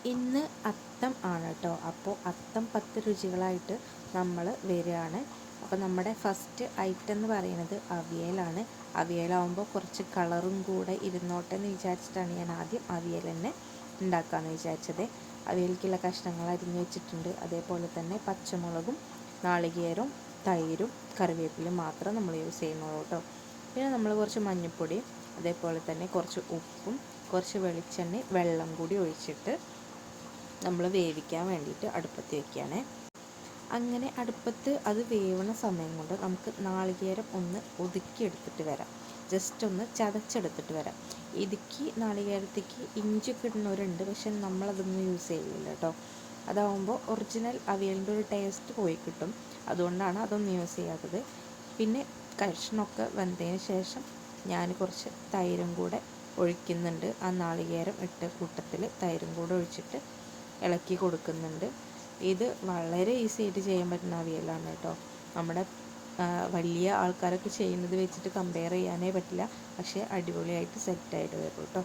ഇന്ന് അത്തം ആണ് കേട്ടോ. അപ്പോൾ അത്തം 10 രുചികളായിട്ട് നമ്മൾ വരികയാണ്. അപ്പോൾ നമ്മുടെ ഫസ്റ്റ് ഐറ്റം എന്ന് പറയുന്നത് അവിയലാണ്. അവിയലാവുമ്പോൾ കുറച്ച് കളറും കൂടെ ഇരുന്നോട്ടെ എന്ന് വിചാരിച്ചിട്ടാണ് ഞാൻ ആദ്യം അവിയൽ തന്നെ ഉണ്ടാക്കാമെന്ന് വിചാരിച്ചത്. അവിയലിക്കുള്ള കഷ്ണങ്ങൾ അരിഞ്ഞ് വെച്ചിട്ടുണ്ട്. അതേപോലെ തന്നെ പച്ചമുളകും നാളികേരവും തൈരും കറിവേപ്പിലും മാത്രം നമ്മൾ യൂസ് ചെയ്യുന്നുള്ളൂ കേട്ടോ. പിന്നെ നമ്മൾ കുറച്ച് മഞ്ഞൾപ്പൊടിയും അതേപോലെ തന്നെ കുറച്ച് ഉപ്പും കുറച്ച് വെളിച്ചെണ്ണ വെള്ളം കൂടി ഒഴിച്ചിട്ട് നമ്മൾ വേവിക്കാൻ വേണ്ടിയിട്ട് അടുപ്പത്ത് വയ്ക്കുകയാണ്. അങ്ങനെ അടുപ്പത്ത് അത് വേവണ സമയം കൊണ്ട് നമുക്ക് നാളികേരം ഒന്ന് ഒതുക്കിയെടുത്തിട്ട് വരാം. ജസ്റ്റ് ഒന്ന് ചതച്ചെടുത്തിട്ട് വരാം. ഇതിക്ക് നാളികേരത്തേക്ക് ഇഞ്ചിയൊക്കെ ഇടുന്നവരുണ്ട്, പക്ഷെ നമ്മളതൊന്നും യൂസ് ചെയ്യില്ല കേട്ടോ. അതാവുമ്പോൾ ഒറിജിനൽ അവിയലിൻ്റെ ഒരു ടേസ്റ്റ് പോയി കിട്ടും. അതുകൊണ്ടാണ് അതൊന്നും യൂസ് ചെയ്യാത്തത്. പിന്നെ കഷ്ണമൊക്കെ വെന്തതിന് ശേഷം ഞാൻ കുറച്ച് തൈരും കൂടെ ഒഴിക്കുന്നുണ്ട്. ആ നാളികേരം ഇട്ട കൂട്ടത്തിൽ തൈരും കൂടെ ഒഴിച്ചിട്ട് ഇളക്കി കൊടുക്കുന്നുണ്ട്. ഇത് വളരെ ഈസി ആയിട്ട് ചെയ്യാൻ പറ്റുന്ന അവിയലാണ് കേട്ടോ. നമ്മുടെ വലിയ ആൾക്കാരൊക്കെ ചെയ്യുന്നത് വെച്ചിട്ട് കമ്പയർ ചെയ്യാനേ പറ്റില്ല. പക്ഷേ അടിപൊളിയായിട്ട് സെറ്റായിട്ട് വരും കേട്ടോ.